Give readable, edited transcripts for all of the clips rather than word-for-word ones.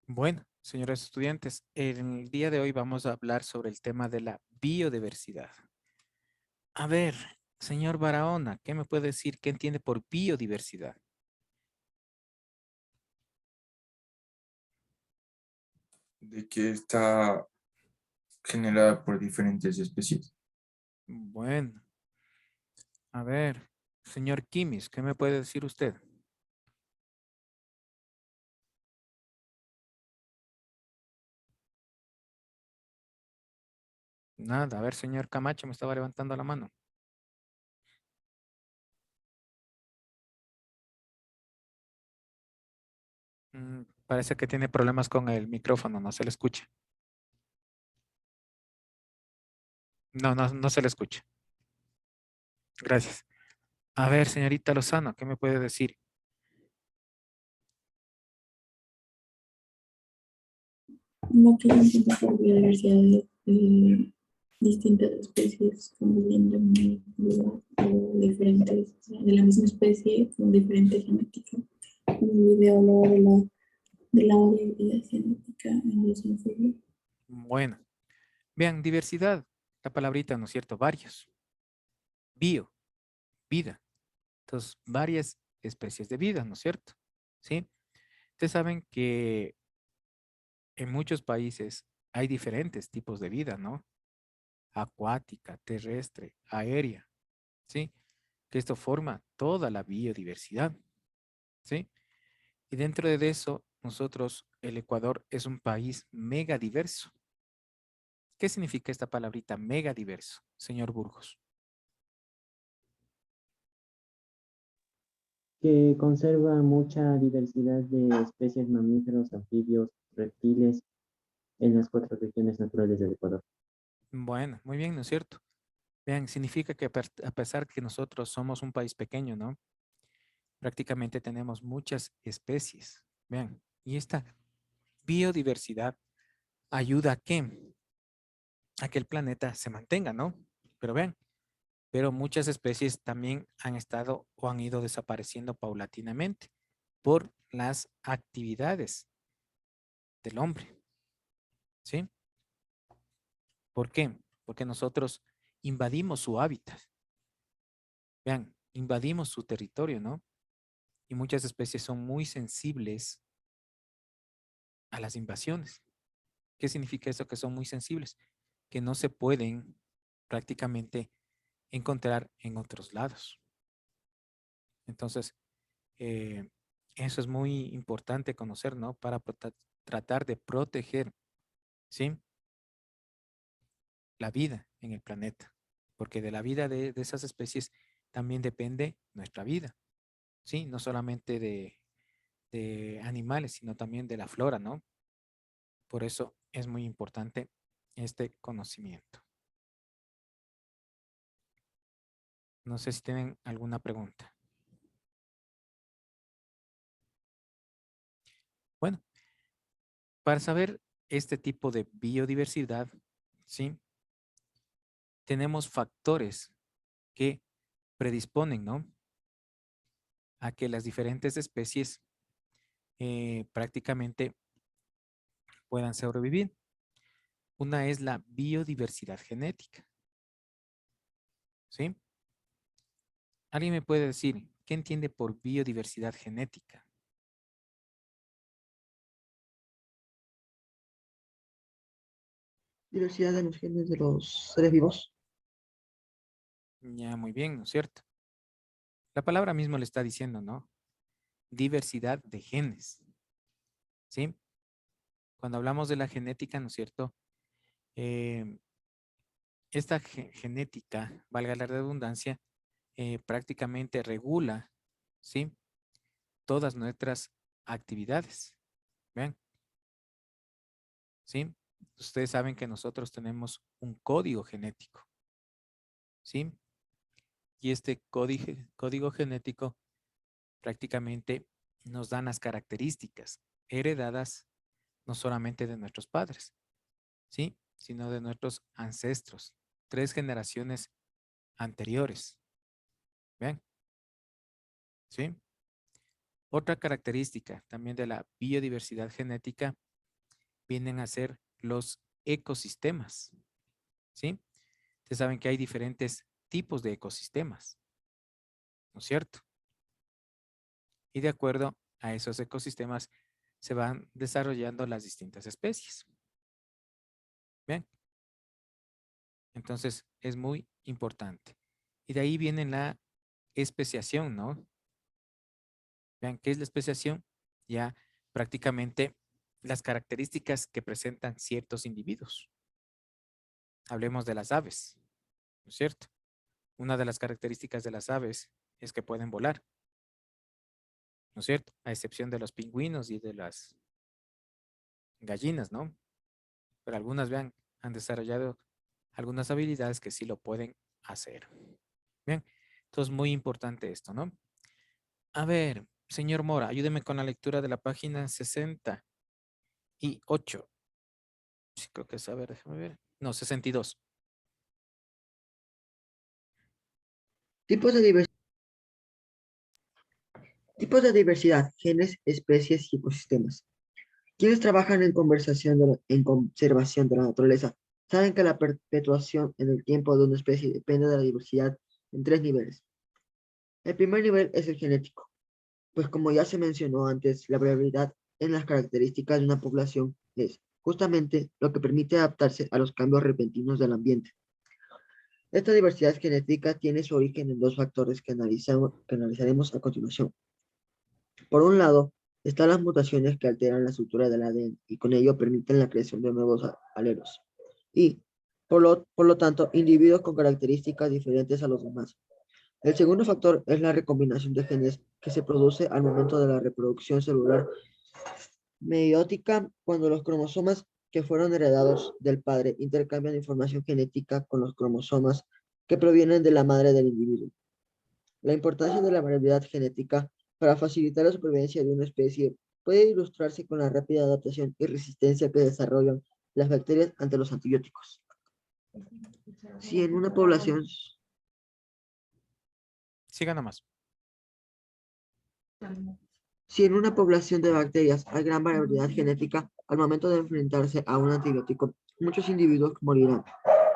Bueno, señores estudiantes, en el día de hoy vamos a hablar sobre el tema de la biodiversidad. A ver, señor Barahona, ¿qué me puede decir? ¿Qué entiende por biodiversidad? De que está generada por diferentes especies. Bueno, a ver, señor Kimis, ¿qué me puede decir usted? Nada, a ver, señor Camacho, me estaba levantando la mano. Parece que tiene problemas con el micrófono, no se le escucha. No, no, no se le escucha. Gracias. A ver, señorita Lozano, ¿qué me puede decir? Lo que se entiende por biodiversidad de distintas especies conviviendo en un lugar o diferentes, de la misma especie con diferente genética. Un video hablaba de la variabilidad genética en los anfibios. Bueno, vean, diversidad, la palabrita, ¿no es cierto? Varios. Bio, vida. Entonces, varias especies de vida, ¿no es cierto? ¿Sí? Ustedes saben que en muchos países hay diferentes tipos de vida, ¿no? Acuática, terrestre, aérea, ¿sí? Que esto forma toda la biodiversidad, ¿sí? Y dentro de eso, nosotros, el Ecuador es un país mega diverso. ¿Qué significa esta palabrita mega diverso, señor Burgos? Que conserva mucha diversidad de especies mamíferos, anfibios, reptiles en las cuatro regiones naturales del Ecuador. Bueno, muy bien, ¿no es cierto? Vean, significa que a pesar que nosotros somos un país pequeño, ¿no? Prácticamente tenemos muchas especies. Vean, y esta biodiversidad ayuda a que el planeta se mantenga, ¿no? Pero vean, pero muchas especies también han estado o han ido desapareciendo paulatinamente por las actividades del hombre, ¿sí? ¿Por qué? Porque nosotros invadimos su hábitat. Vean, invadimos su territorio, ¿no? Y muchas especies son muy sensibles a las invasiones. ¿Qué significa eso? Que son muy sensibles, que no se pueden prácticamente encontrar en otros lados. Entonces, eh, eso es muy importante conocer, ¿no? Para tratar de proteger, ¿sí? La vida en el planeta, porque de la vida de esas especies también depende nuestra vida, ¿sí? No solamente de animales, sino también de la flora, ¿no? Por eso es muy importante este conocimiento. No sé si tienen alguna pregunta. Bueno, para saber este tipo de biodiversidad, ¿sí? Tenemos factores que predisponen, ¿no? A que las diferentes especies prácticamente puedan sobrevivir. Una es la biodiversidad genética, ¿sí? ¿Alguien me puede decir qué entiende por biodiversidad genética? Diversidad de los genes de los seres vivos. Ya, muy bien, ¿no es cierto? La palabra mismo le está diciendo, ¿no? Diversidad de genes, ¿sí? Cuando hablamos de la genética, ¿no es cierto? Eh, esta genética, valga la redundancia, prácticamente regula, ¿sí? Todas nuestras actividades. ¿Ven? ¿Sí? Ustedes saben que nosotros tenemos un código genético, ¿sí? Y este código genético prácticamente nos dan las características heredadas no solamente de nuestros padres, ¿sí? Sino de nuestros ancestros, 3 generaciones anteriores. ¿Ven? ¿Sí? Otra característica también de la biodiversidad genética vienen a ser los ecosistemas, ¿sí? Ustedes saben que hay diferentes tipos de ecosistemas, ¿no es cierto? Y de acuerdo a esos ecosistemas se van desarrollando las distintas especies. Bien, entonces es muy importante. Y de ahí viene la especiación, ¿no? Vean, ¿qué es la especiación? Ya prácticamente las características que presentan ciertos individuos. Hablemos de las aves, ¿no es cierto? Una de las características de las aves es que pueden volar, ¿no es cierto? A excepción de los pingüinos y de las gallinas, ¿no? Pero algunas, vean, han desarrollado algunas habilidades que sí lo pueden hacer. Bien, entonces muy importante esto, ¿no? A ver, señor Mora, ayúdeme con la lectura de la página 68. Sí, creo que es, a ver, déjame ver. No, 62. Tipos de diversidad, genes, especies y ecosistemas. Quienes trabajan en conservación de la naturaleza saben que la perpetuación en el tiempo de una especie depende de la diversidad en tres niveles. El primer nivel es el genético, pues como ya se mencionó antes, la variabilidad en las características de una población es justamente lo que permite adaptarse a los cambios repentinos del ambiente. Esta diversidad genética tiene su origen en dos factores que analizaremos a continuación. Por un lado, están las mutaciones que alteran la estructura del ADN y con ello permiten la creación de nuevos alelos. Y, por lo tanto, individuos con características diferentes a los demás. El segundo factor es la recombinación de genes que se produce al momento de la reproducción celular meiótica cuando los cromosomas que fueron heredados del padre intercambian información genética con los cromosomas que provienen de la madre del individuo. La importancia de la variabilidad genética para facilitar la supervivencia de una especie puede ilustrarse con la rápida adaptación y resistencia que desarrollan las bacterias ante los antibióticos. Si en una población Siga nomás. Si en una población de bacterias hay gran variabilidad genética, al momento de enfrentarse a un antibiótico, muchos individuos morirán,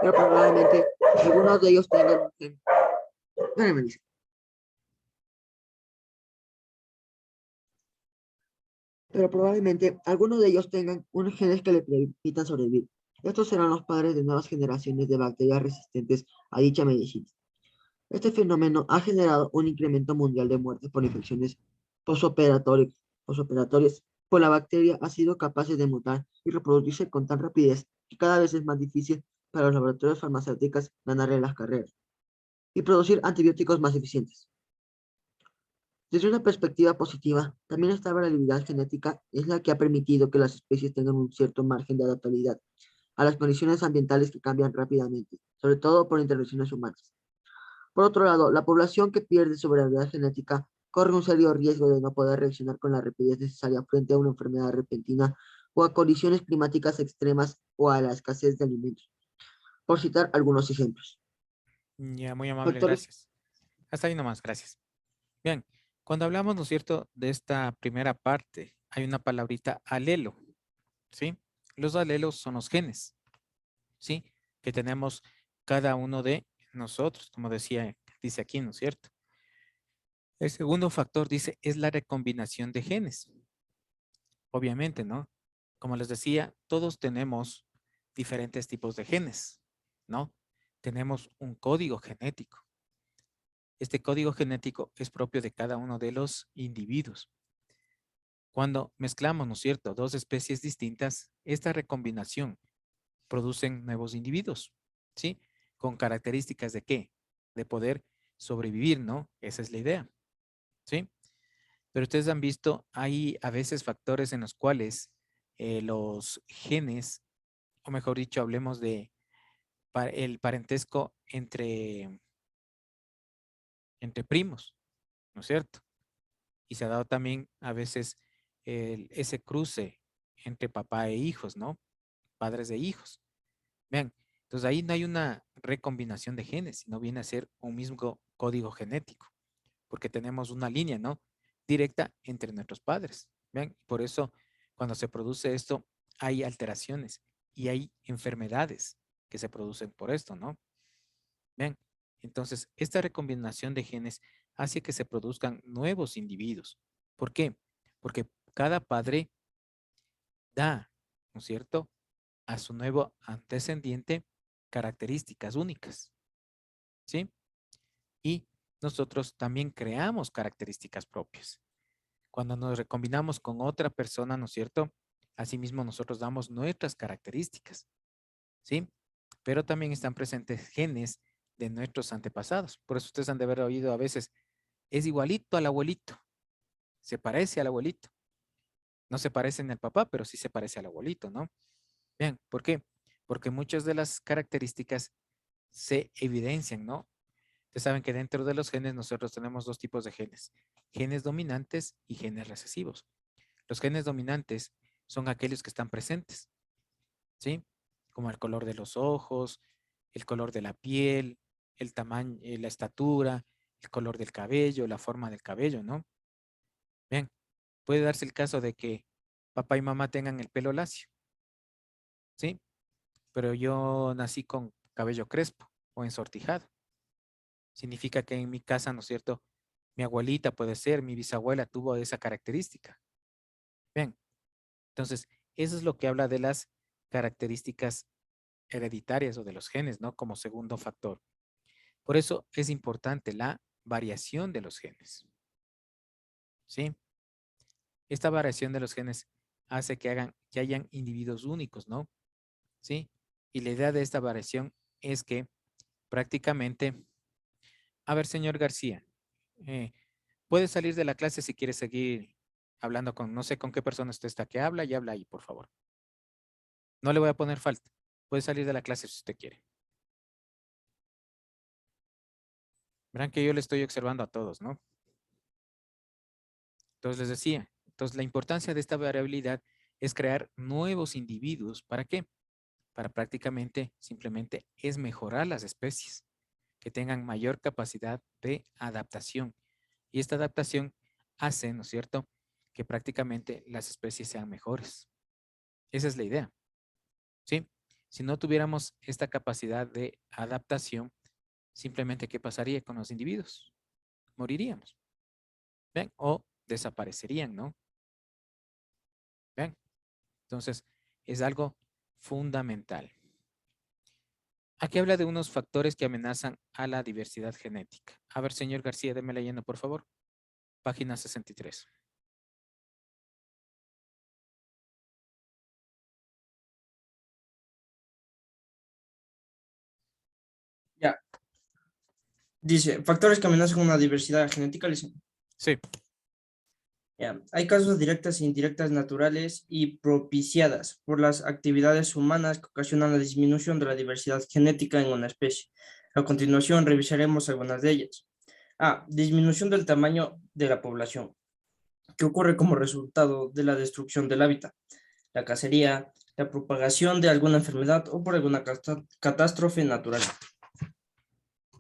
pero probablemente algunos de ellos tengan un gen. Espérame, dice. Pero probablemente algunos de ellos tengan unos genes que le permitan sobrevivir. Estos serán los padres de nuevas generaciones de bacterias resistentes a dicha medicina. Este fenómeno ha generado un incremento mundial de muertes por infecciones posoperatorias, pues la bacteria ha sido capaz de mutar y reproducirse con tan rapidez que cada vez es más difícil para los laboratorios farmacéuticos ganarle las carreras y producir antibióticos más eficientes. Desde una perspectiva positiva, también esta variabilidad genética es la que ha permitido que las especies tengan un cierto margen de adaptabilidad a las condiciones ambientales que cambian rápidamente, sobre todo por intervenciones humanas. Por otro lado, la población que pierde su variabilidad genética corre un serio riesgo de no poder reaccionar con la rapidez necesaria frente a una enfermedad repentina o a condiciones climáticas extremas o a la escasez de alimentos, por citar algunos ejemplos. Ya, muy amable, Factores. gracias. Hasta ahí nomás, gracias. Bien, cuando hablamos, ¿no es cierto?, de esta primera parte, hay una palabrita alelo, ¿sí? Los alelos son los genes, ¿sí? Que tenemos cada uno de nosotros, como dice aquí, ¿no es cierto? El segundo factor dice es la recombinación de genes. Obviamente, ¿no? Como les decía, todos tenemos diferentes tipos de genes, ¿no? Tenemos un código genético. Este código genético es propio de cada uno de los individuos. Cuando mezclamos, ¿no es cierto?, dos especies distintas, esta recombinación producen nuevos individuos, ¿sí? Con características de qué? De poder sobrevivir, ¿no? Esa es la idea, ¿sí? Pero ustedes han visto, hay a veces factores en los cuales los genes, o mejor dicho, hablemos de el parentesco entre primos, ¿no es cierto? Y se ha dado también a veces ese cruce entre papá e hijos, ¿no? Padres de hijos. Vean, entonces ahí no hay una recombinación de genes, sino viene a ser un mismo código genético, porque tenemos una línea, ¿no? Directa entre nuestros padres. Vean, por eso cuando se produce esto, hay alteraciones y hay enfermedades que se producen por esto, ¿no? Bien, entonces esta recombinación de genes hace que se produzcan nuevos individuos. ¿Por qué? Porque cada padre da, ¿no es cierto?, a su nuevo antecedente características únicas, ¿sí? Y nosotros también creamos características propias. Cuando nos recombinamos con otra persona, ¿no es cierto? Asimismo, nosotros damos nuestras características, ¿sí? Pero también están presentes genes de nuestros antepasados. Por eso ustedes han de haber oído a veces, es igualito al abuelito, se parece al abuelito. No se parece en el papá, pero sí se parece al abuelito, ¿no? Bien, ¿por qué? Porque muchas de las características se evidencian, ¿no? Ustedes saben que dentro de los genes nosotros tenemos dos tipos de genes, genes dominantes y genes recesivos. Los genes dominantes son aquellos que están presentes, ¿sí? Como el color de los ojos, el color de la piel, el tamaño, la estatura, el color del cabello, la forma del cabello, ¿no? Bien, puede darse el caso de que papá y mamá tengan el pelo lacio, ¿sí? Pero yo nací con cabello crespo o ensortijado. Significa que en mi casa, ¿no es cierto? Mi abuelita puede ser, mi bisabuela tuvo esa característica. Bien, entonces, eso es lo que habla de las características hereditarias o de los genes, ¿no? Como segundo factor. Por eso es importante la variación de los genes, ¿sí? Esta variación de los genes hace que hayan individuos únicos, ¿no? ¿Sí? Y la idea de esta variación es que prácticamente, a ver, señor García, eh, puede salir de la clase si quiere seguir hablando con, no sé con qué persona usted está que habla y habla ahí, por favor. No le voy a poner falta. Puede salir de la clase si usted quiere. Verán que yo le estoy observando a todos, ¿no? Entonces les decía, entonces la importancia de esta variabilidad es crear nuevos individuos. ¿Para qué? Para prácticamente simplemente es mejorar las especies que tengan mayor capacidad de adaptación. Y esta adaptación hace, ¿no es cierto?, que prácticamente las especies sean mejores. Esa es la idea, ¿sí? Si no tuviéramos esta capacidad de adaptación, simplemente, ¿qué pasaría con los individuos? Moriríamos, ¿ven? O desaparecerían, ¿no? ¿Ven? Entonces, es algo fundamental. Aquí habla de unos factores que amenazan a la diversidad genética. A ver, señor García, déme leyendo, por favor. Página 63. Ya. Dice, factores que amenazan una diversidad genética. Sí, Ya. Hay causas directas e indirectas naturales y propiciadas por las actividades humanas que ocasionan la disminución de la diversidad genética en una especie. A continuación revisaremos algunas de ellas. A. Disminución del tamaño de la población, que ocurre como resultado de la destrucción del hábitat, la cacería, la propagación de alguna enfermedad o por alguna catástrofe natural.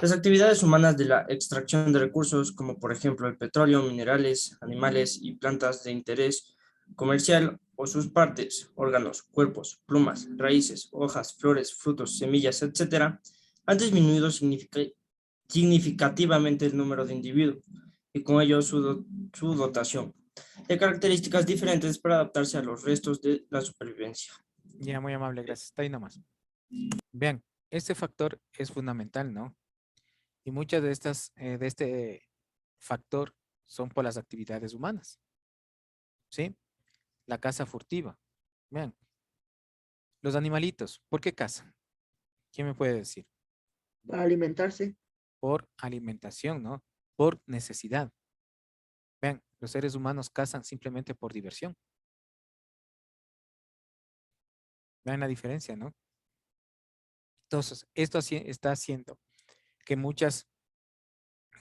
Las actividades humanas de la extracción de recursos, como por ejemplo el petróleo, minerales, animales y plantas de interés comercial o sus partes, órganos, cuerpos, plumas, raíces, hojas, flores, frutos, semillas, etc., han disminuido significativamente el número de individuos y con ello su dotación de características diferentes para adaptarse a los restos de la supervivencia. ya muy amable, gracias. Está ahí nomás. Bien, este factor es fundamental, ¿no? Y muchas de de este factor son por las actividades humanas, ¿sí? La caza furtiva. Vean, los animalitos, ¿por qué cazan? ¿Quién me puede decir? Para alimentarse. Por alimentación, ¿no? Por necesidad. Vean, los seres humanos cazan simplemente por diversión. Vean la diferencia, ¿no? Entonces, esto está haciendo que muchas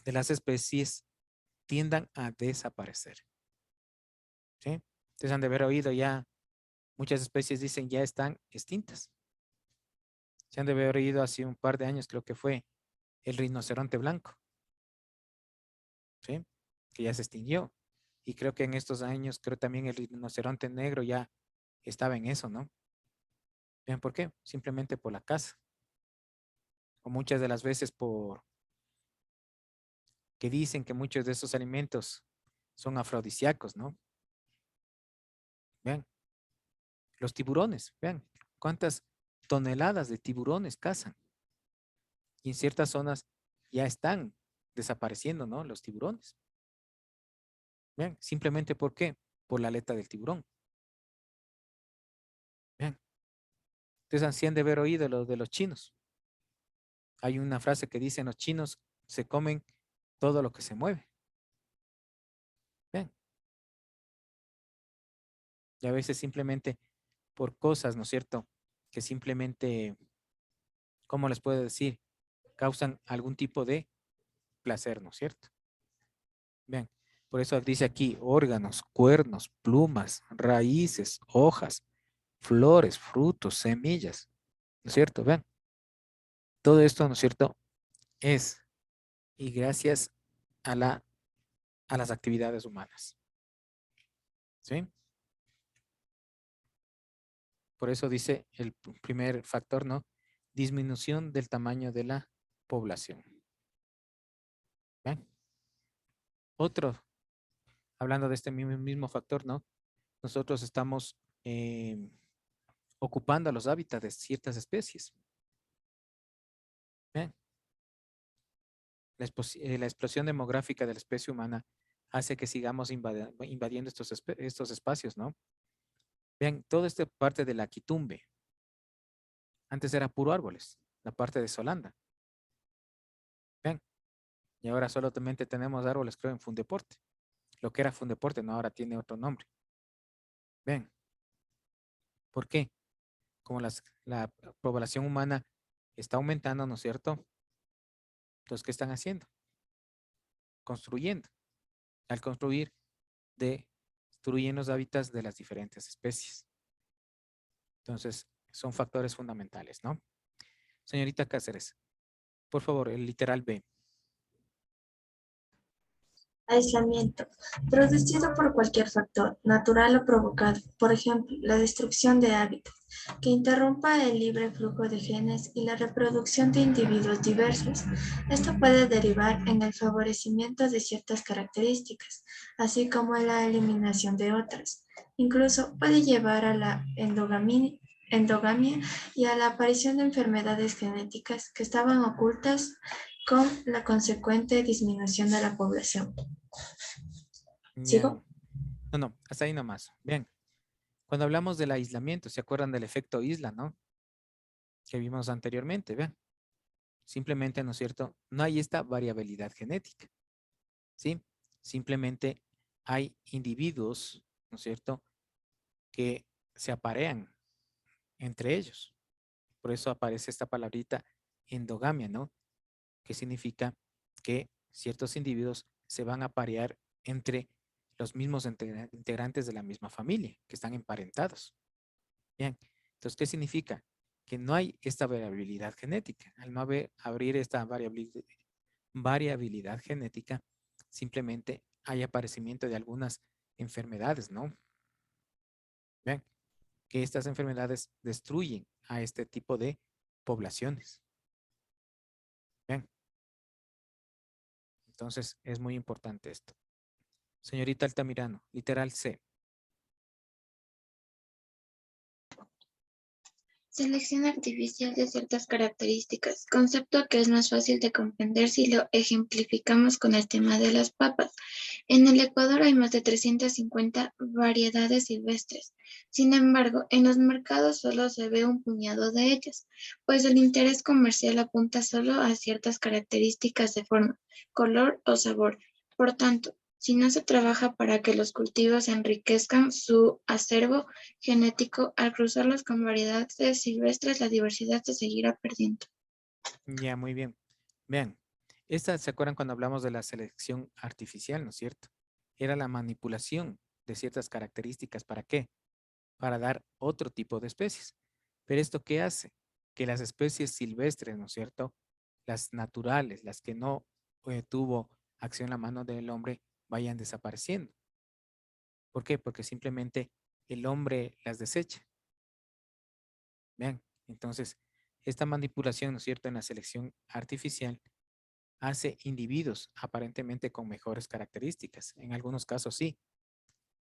de las especies tiendan a desaparecer, ¿sí? Ustedes han de haber oído ya, muchas especies dicen ya están extintas. Se han de haber oído hace un par de años, creo que fue el rinoceronte blanco, ¿sí? Que ya se extinguió. Y creo que en estos años, creo también el rinoceronte negro ya estaba en eso, ¿no? ¿Vean por qué? Simplemente por la caza. O muchas de las veces por que dicen que muchos de esos alimentos son afrodisíacos, ¿no? Vean, los tiburones, vean, cuántas toneladas de tiburones cazan. Y en ciertas zonas ya están desapareciendo, ¿no? Los tiburones. Vean, simplemente ¿por qué? Por la aleta del tiburón. Vean. Entonces han de haber oído lo de los chinos. Hay una frase que dice, los chinos se comen todo lo que se mueve. Vean. Y a veces simplemente por cosas, ¿no es cierto? Que simplemente, ¿cómo les puedo decir? Causan algún tipo de placer, ¿no es cierto? Vean, por eso dice aquí órganos, cuernos, plumas, raíces, hojas, flores, frutos, semillas, ¿no es cierto? Vean, todo esto, ¿no es cierto? Es y gracias a las actividades humanas. ¿Sí? Por eso dice el primer factor, ¿no? Disminución del tamaño de la población. ¿Ven? Otro, hablando de este mismo factor, ¿no? Nosotros estamos ocupando los hábitats de ciertas especies. ¿Ven? La explosión demográfica de la especie humana hace que sigamos invadiendo estos espacios, ¿no? Vean, toda esta parte de la quitumbe. Antes era puro árboles, la parte de Solanda. Vean, y ahora solamente tenemos árboles, creo, en Fundeporte. Lo que era Fundeporte, no, ahora tiene otro nombre. Ven, ¿por qué? Como la población humana está aumentando, ¿no es cierto? Entonces, ¿qué están haciendo? Construyendo. Al construir, destruyen los hábitats de las diferentes especies. Entonces, son factores fundamentales, ¿no? Señorita Cáceres, por favor, el literal B. Aislamiento, producido por cualquier factor, natural o provocado, por ejemplo, la destrucción de hábitats, que interrumpa el libre flujo de genes y la reproducción de individuos diversos. Esto puede derivar en el favorecimiento de ciertas características, así como en la eliminación de otras. Incluso puede llevar a la endogamia y a la aparición de enfermedades genéticas que estaban ocultas con la consecuente disminución de la población. ¿Sigo? No, hasta ahí nomás. Bien. Cuando hablamos del aislamiento, ¿se acuerdan del efecto isla, no? Que vimos anteriormente, vean. Simplemente, ¿no es cierto? No hay esta variabilidad genética, ¿sí? Simplemente hay individuos, ¿no es cierto? Que se aparean entre ellos. Por eso aparece esta palabrita endogamia, ¿no? Que significa que ciertos individuos se van a aparear entre los mismos integrantes de la misma familia, que están emparentados. Bien, entonces, ¿qué significa? Que no hay esta variabilidad genética. Al no abrir esta variabilidad genética, simplemente hay aparecimiento de algunas enfermedades, ¿no? Bien, que estas enfermedades destruyen a este tipo de poblaciones. Bien, entonces es muy importante esto. Señorita Altamirano, literal C. Selección artificial de ciertas características, concepto que es más fácil de comprender si lo ejemplificamos con el tema de las papas. En el Ecuador hay más de 350 variedades silvestres. Sin embargo, en los mercados solo se ve un puñado de ellas, pues el interés comercial apunta solo a ciertas características de forma, color o sabor. Por tanto, si no se trabaja para que los cultivos enriquezcan su acervo genético, al cruzarlos con variedades silvestres, la diversidad se seguirá perdiendo. Ya, muy bien. Vean, ¿se acuerdan cuando hablamos de la selección artificial, no es cierto? Era la manipulación de ciertas características. ¿Para qué? Para dar otro tipo de especies. Pero ¿esto qué hace? Que las especies silvestres, ¿no es cierto? Las naturales, las que no tuvo acción en la mano del hombre, vayan desapareciendo. ¿Por qué? Porque simplemente el hombre las desecha. Vean, entonces, esta manipulación, ¿no es cierto?, en la selección artificial hace individuos aparentemente con mejores características. En algunos casos sí,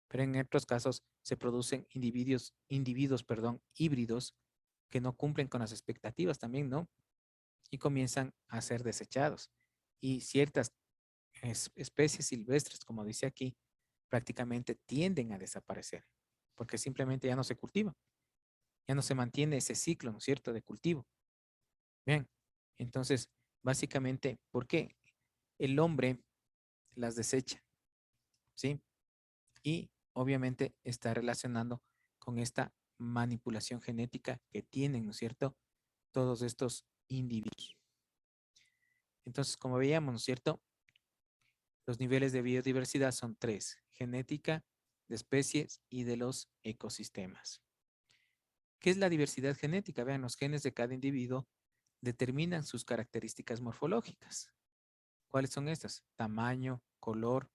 pero en otros casos se producen individuos, híbridos que no cumplen con las expectativas también, ¿no? Y comienzan a ser desechados. Y ciertas especies silvestres, como dice aquí, prácticamente tienden a desaparecer porque simplemente ya no se cultiva, ya no se mantiene ese ciclo, ¿no es cierto?, de cultivo. Bien, entonces, básicamente, ¿por qué? El hombre las desecha, ¿sí? Y obviamente está relacionando con esta manipulación genética que tienen, ¿no es cierto?, todos estos individuos. Entonces, como veíamos, ¿no es cierto?, los niveles de biodiversidad son 3: genética, de especies y de los ecosistemas. ¿Qué es la diversidad genética? Vean, los genes de cada individuo determinan sus características morfológicas. ¿Cuáles son estas? Tamaño, color,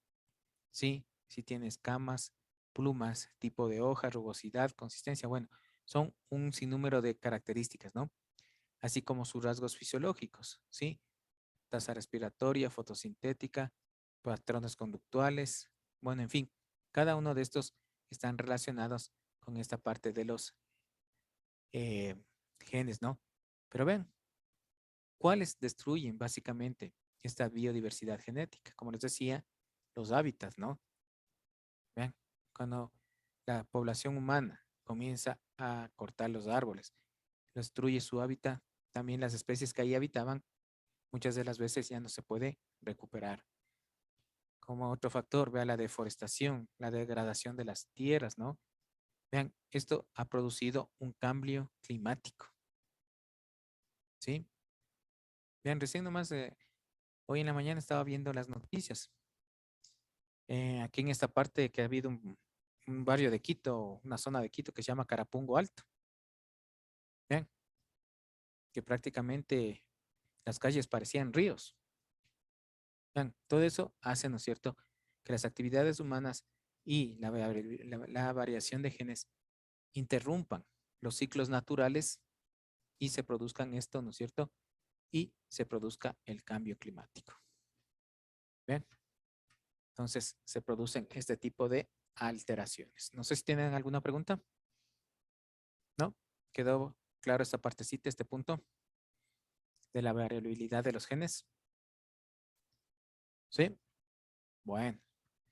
sí, si tiene escamas, plumas, tipo de hoja, rugosidad, consistencia. Bueno, son un sinnúmero de características, ¿no? Así como sus rasgos fisiológicos, ¿sí? Tasa respiratoria, fotosintética, patrones conductuales. Bueno, en fin, cada uno de estos están relacionados con esta parte de los genes, ¿no? Pero ven, ¿cuáles destruyen básicamente esta biodiversidad genética? Como les decía, los hábitats, ¿no? Vean, cuando la población humana comienza a cortar los árboles, destruye su hábitat, también las especies que ahí habitaban, muchas de las veces ya no se puede recuperar. Como otro factor, vea la deforestación, la degradación de las tierras, ¿no? Vean, esto ha producido un cambio climático, ¿sí? Vean, recién nomás, hoy en la mañana estaba viendo las noticias. Aquí en esta parte que ha habido un barrio de Quito, una zona de Quito que se llama Carapungo Alto. Vean, que prácticamente las calles parecían ríos. Vean, todo eso hace, ¿no es cierto?, que las actividades humanas y la variación de genes interrumpan los ciclos naturales y se produzcan esto, ¿no es cierto?, y se produzca el cambio climático. ¿Ven? Entonces se producen este tipo de alteraciones. No sé si tienen alguna pregunta. ¿No? ¿Quedó claro esta partecita, este punto de la variabilidad de los genes? ¿Sí? Bueno.